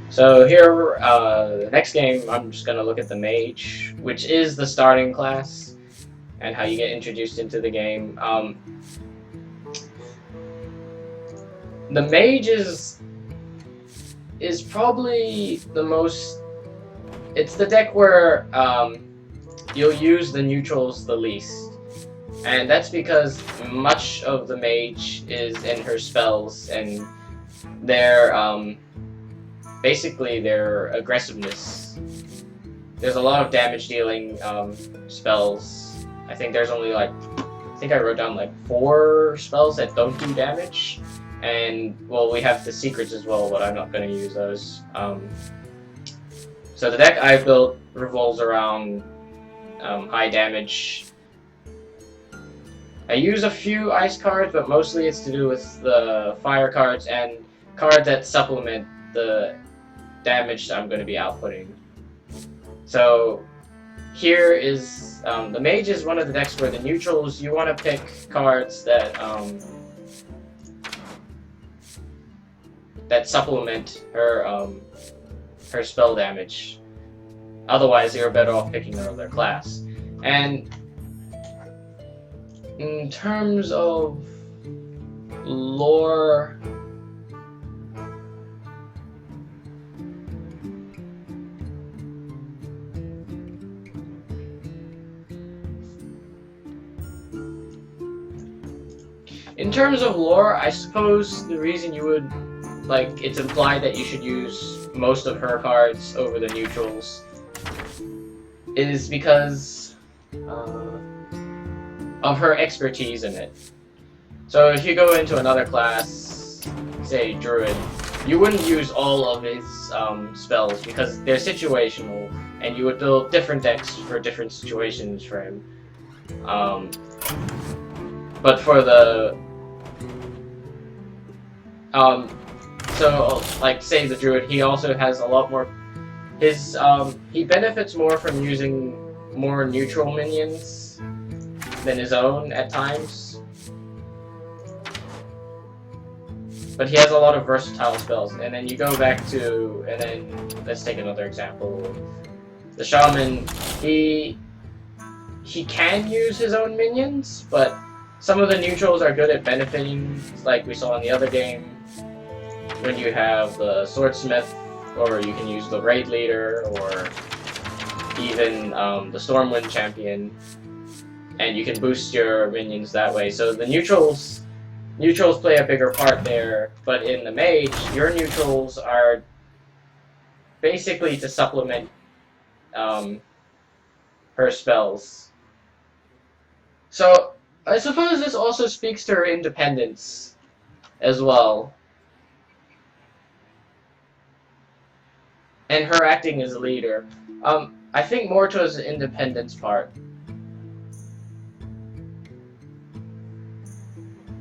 So here, the next game, I'm just gonna look at the Mage, which is the starting class, and how you get introduced into the game. The Mage is probably the most. It's the deck where you'll use the neutrals the least, and that's because much of the Mage is in her spells and their basically their aggressiveness. There's a lot of damage dealing spells. I think there's only I think I wrote down like 4 spells that don't do damage. And, well, we have the secrets as well, but I'm not going to use those. So the deck I built revolves around high damage. I use a few ice cards, but mostly it's to do with the fire cards and cards that supplement the damage I'm going to be outputting. So here is the Mage is one of the decks where the neutrals, you want to pick cards that that supplement her her spell damage. Otherwise, you're better off picking another class. And in terms of lore, I suppose the reason you would it's implied that you should use most of her cards over the neutrals is because of her expertise in it. So if you go into another class, say Druid, you wouldn't use all of his spells because they're situational, and you would build different decks for different situations for him. But for the so, say the Druid, he also has a lot more. He benefits more from using more neutral minions than his own at times. But he has a lot of versatile spells. And then you go back to, and then let's take another example. The Shaman, he can use his own minions, but some of the neutrals are good at benefiting, like we saw in the other game. When you have the Swordsmith, or you can use the Raid Leader, or even the Stormwind Champion, and you can boost your minions that way. So the neutrals play a bigger part there, but in the Mage, your neutrals are basically to supplement her spells. So I suppose this also speaks to her independence as well. And her acting as a leader. I think more towards the independence part.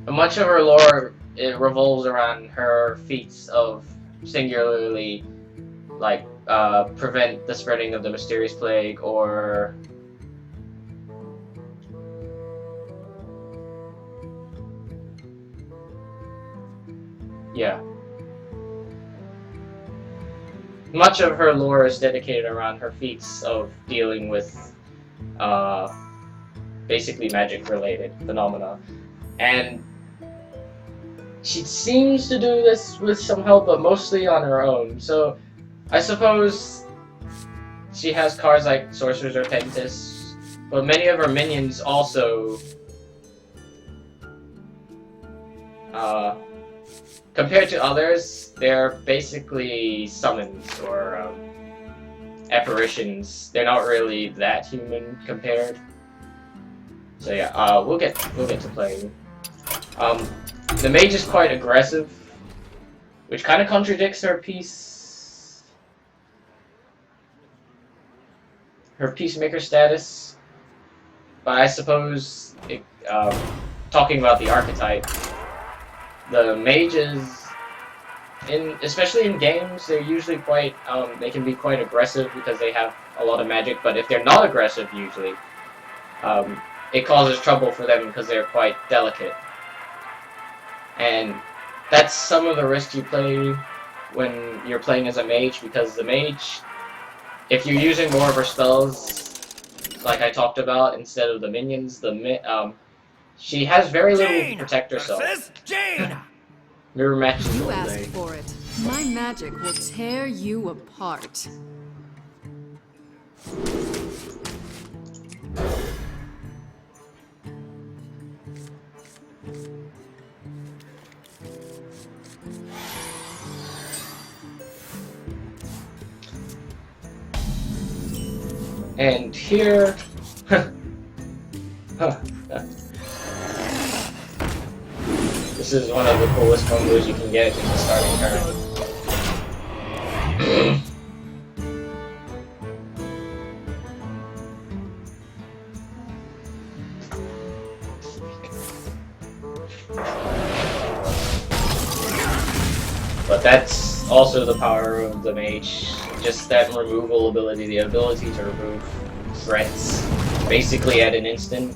Much of her lore, it revolves around her feats of singularly, prevent the spreading of the mysterious plague, or yeah. Much of her lore is dedicated around her feats of dealing with basically magic-related phenomena. And she seems to do this with some help, but mostly on her own. So I suppose she has cards like Sorcerer's Apprentice, but many of her minions also compared to others, they're basically summons or apparitions. They're not really that human compared. So yeah, we'll get to playing. The Mage is quite aggressive, which kind of contradicts her peacemaker status. But I suppose talking about the archetype. The mages, especially in games, they're usually quite, they can be quite aggressive because they have a lot of magic, but if they're not aggressive, usually, it causes trouble for them because they're quite delicate. And that's some of the risks you play when you're playing as a mage, because the mage, if you're using more of her spells, like I talked about, instead of the minions, she has very little to protect herself. Mirror matches You all asked day. for it. My magic will tear you apart. And here... This is one of the coolest combos you can get in the starting turn. But that's also the power of the mage. Just that removal ability, the ability to remove threats basically at an instant.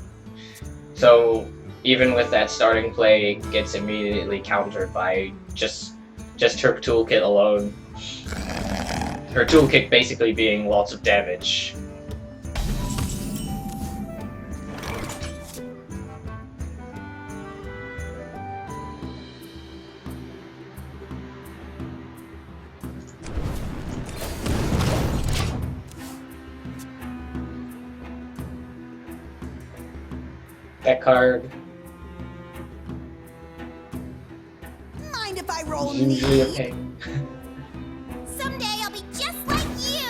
So even with that starting play, it gets immediately countered by just her toolkit alone. Her toolkit basically being lots of damage. That card Mind if I roll is usually a knee? pain. Someday I'll be just like you.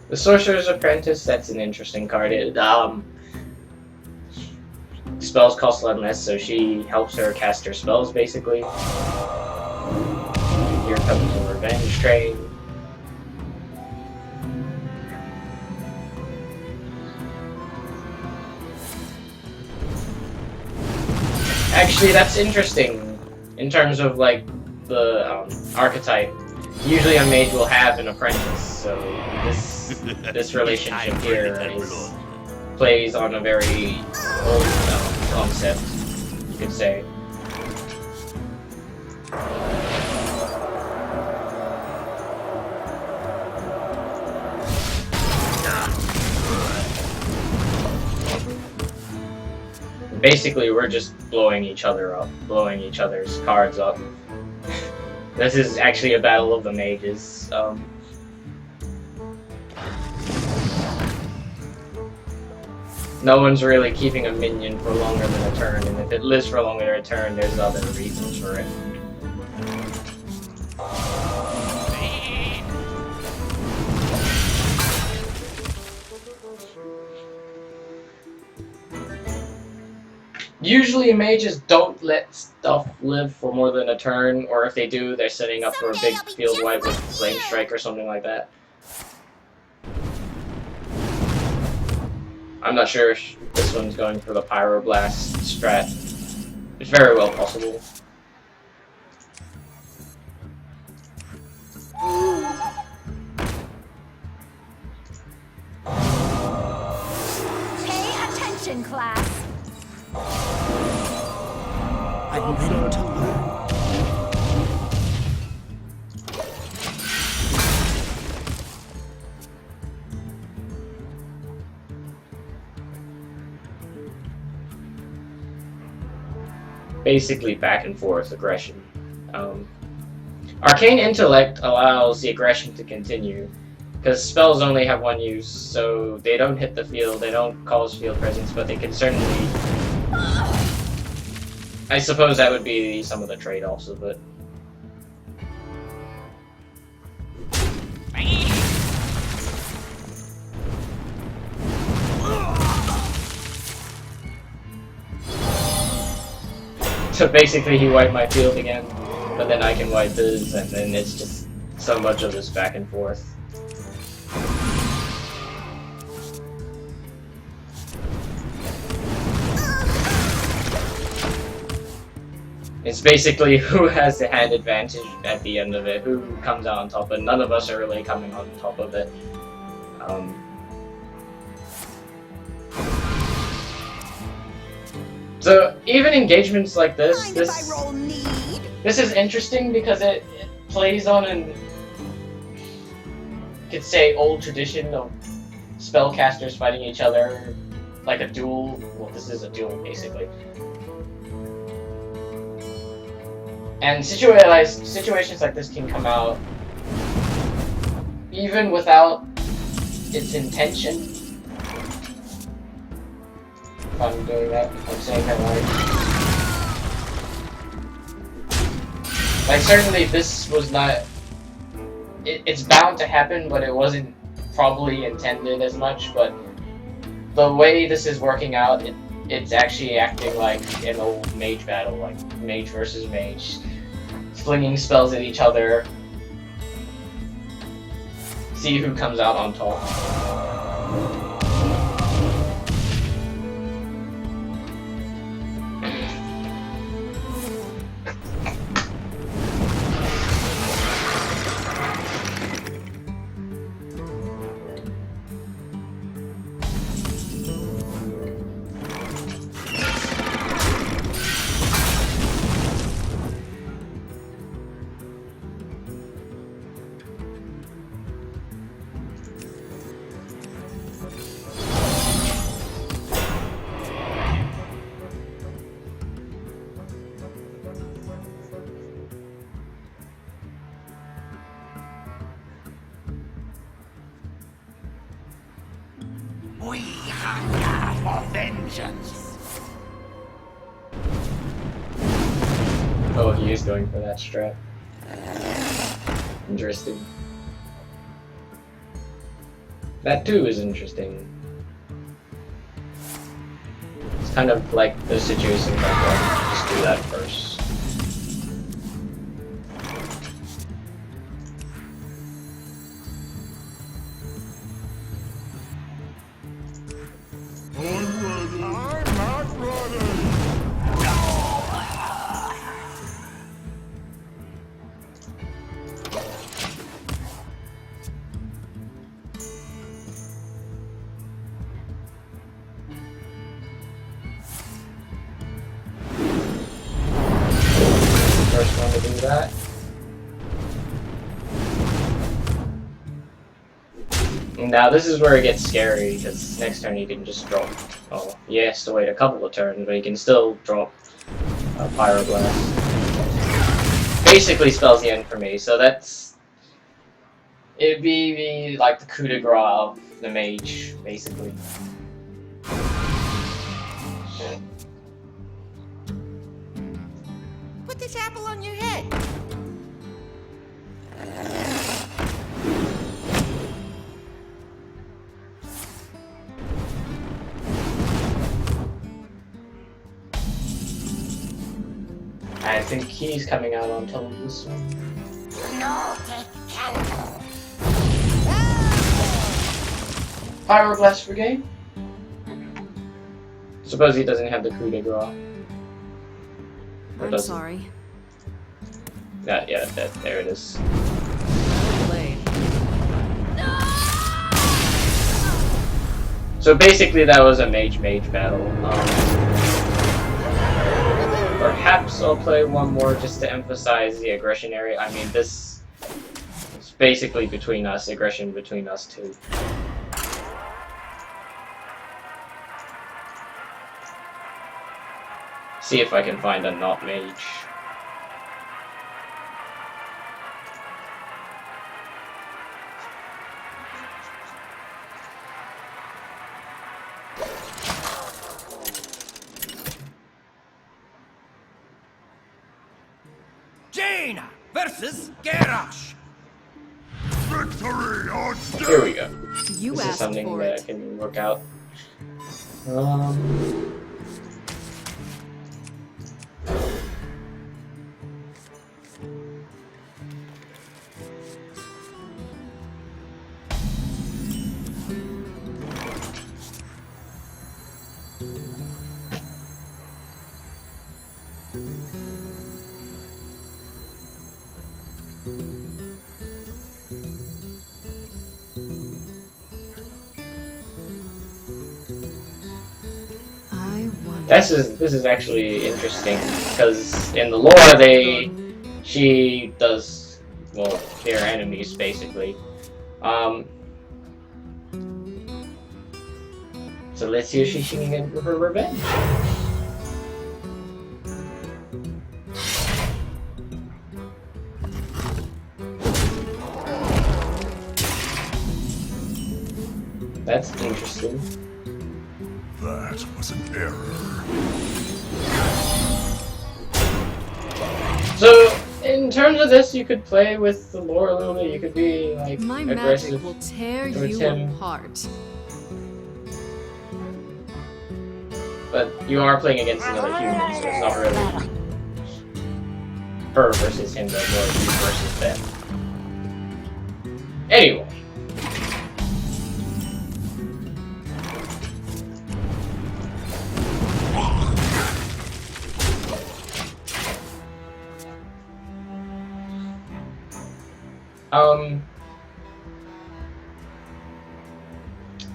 The Sorcerer's Apprentice, that's an interesting card. Spells cost a lot less, so she helps her cast her spells, basically. Here comes the Revenge Train. Actually, that's interesting in terms of, like, the archetype. Usually a mage will have an apprentice, so this relationship here plays on a very old concept, you could say. Basically, we're just blowing each other up, blowing each other's cards up. This is actually a battle of the mages. No one's really keeping a minion for longer than a turn, and if it lives for longer than a turn, there's other reasons for it. Usually mages don't let stuff live for more than a turn, or if they do, they're setting up for a big field wipe with Flame Strike or something like that. I'm not sure if this one's going for the Pyroblast strat. It's very well possible. Pay attention, class. I'm ready to learn. Basically back and forth aggression. Arcane Intellect allows the aggression to continue, because spells only have one use, so they don't hit the field, they don't cause field presence, but they can certainly... I suppose that would be some of the trade-offs of it. So basically he wiped my field again, but then I can wipe his, and then it's just so much of this back and forth. It's basically who has the hand advantage at the end of it, who comes out on top, but none of us are really coming on top of it. So even engagements like this, this is interesting because it plays on an, you could say, old tradition of spellcasters fighting each other like a duel. Well, this is a duel basically. And situations like this can come out even without its intention. If I'm doing that, if I'm saying that right. Like, certainly this was not... It's bound to happen, but it wasn't probably intended as much, but the way this is working out, it's actually acting like an old mage battle, like mage versus mage. Flinging spells at each other. See who comes out on top. We hunger for vengeance. Oh, he is going for that strat. Interesting. That too is interesting. It's kind of like the situation that just do that first. First one to do that. Now this is where it gets scary, because next turn he can just drop. Oh, he has to wait a couple of turns, but he can still drop a Pyroblast. Basically spells the end for me, so that's... It'd be like the coup de grace of the mage, basically. Put this apple on your head. I think he's coming out on top of this one. No, take candle. Pyroblast for game? Suppose he doesn't have the coup de grace. Or I'm does he? sorry. Yeah, there it is. Blade. So basically that was a mage-mage battle. Perhaps I'll play one more just to emphasize the aggression area. I mean, this is basically between us, aggression between us two. See if I can find a not mage. Jaina versus Garrosh. Victory or death. Here we go. You This is asked something for that it. can work out. This is actually interesting because in the lore she does, well, their enemies basically. So let's see if she can get her revenge. That's interesting. That was an error. So, in terms of this, you could play with the lore a little bit. You could be like My aggressive magic will tear towards you him. apart. But you are playing against another human, so it's not really her versus him, but more you versus them. Anyway.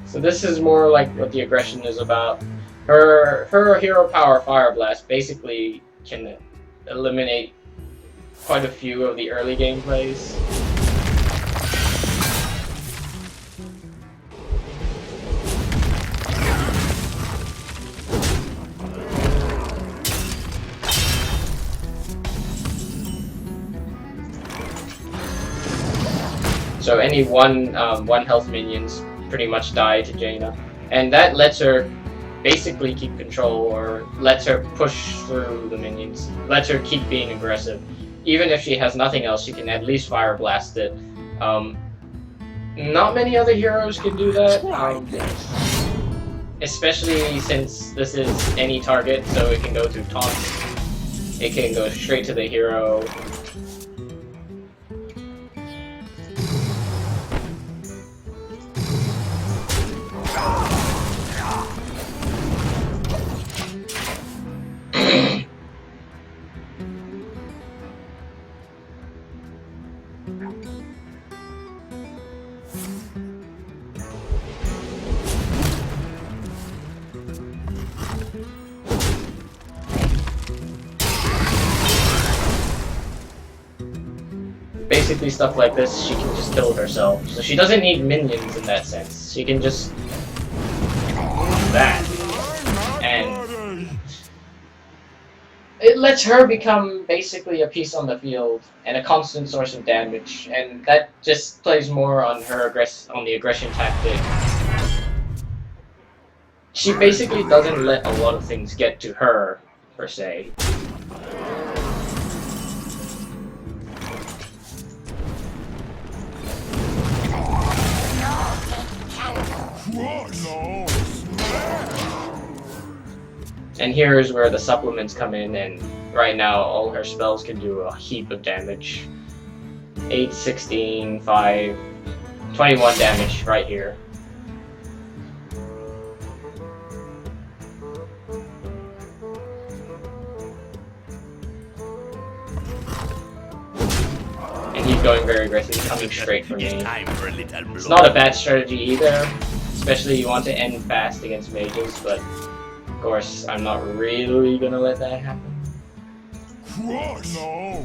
So this is more like what the aggression is about. Her hero power, Fire Blast, basically can eliminate quite a few of the early gameplays. So any one health minions pretty much die to Jaina, and that lets her basically keep control, or lets her push through the minions, lets her keep being aggressive. Even if she has nothing else, she can at least Fire Blast it. Not many other heroes can do that, especially since this is any target, so it can go through taunts, it can go straight to the hero. Basically stuff like this, she can just kill herself. So she doesn't need minions in that sense. She can just do that. And it lets her become basically a piece on the field and a constant source of damage. And that just plays more on her the aggression tactic. She basically doesn't let a lot of things get to her, per se. And here's where the supplements come in, and right now all her spells can do a heap of damage. 8, 16, 5, 21 damage right here. And he's going very aggressive, coming straight for me. It's not a bad strategy either, especially you want to end fast against mages, but of course I'm not really gonna let that happen. Crush! No.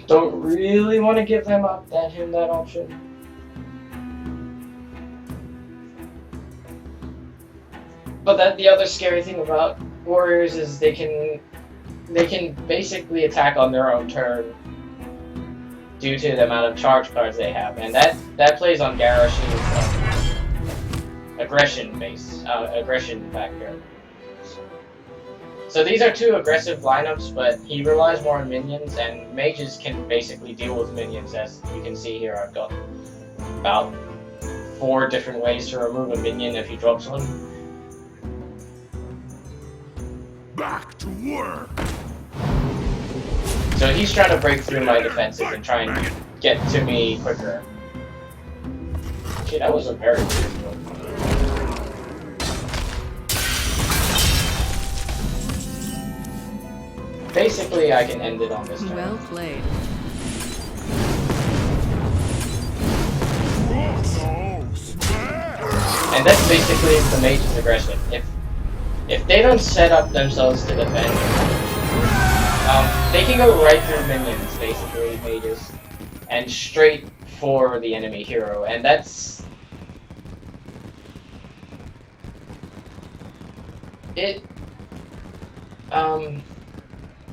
Don't really want to give him that option. But the other scary thing about warriors is they can basically attack on their own turn due to the amount of charge cards they have, and that plays on Garrosh's aggression factor. So these are two aggressive lineups, but he relies more on minions, and mages can basically deal with minions. As you can see here, I've got about 4 different ways to remove a minion if he drops one. Back to work. So he's trying to break through my defenses and try and get to me quicker. Shit, that was a very weird one. basically I can end it on this turn. Well played. No, spare! And that's basically the mage's aggression. If they don't set up themselves to defend, they can go right through minions, basically, mages, and straight for the enemy hero, and that's...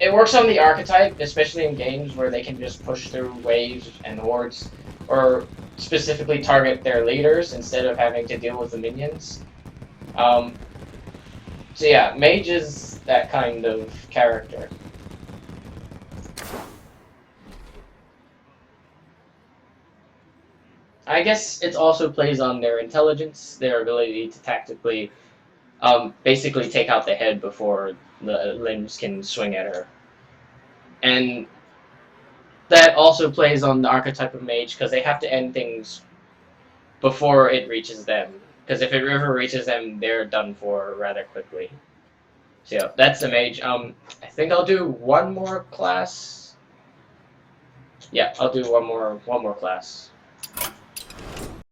It works on the archetype, especially in games where they can just push through waves and hordes, or specifically target their leaders instead of having to deal with the minions. So yeah, Mage is that kind of character. I guess it also plays on their intelligence, their ability to tactically, basically take out the head before the limbs can swing at her. And that also plays on the archetype of Mage, because they have to end things before it reaches them. Because if it ever reaches them, they're done for rather quickly. So yeah, that's the Mage. I think I'll do one more class. Yeah, I'll do one more class.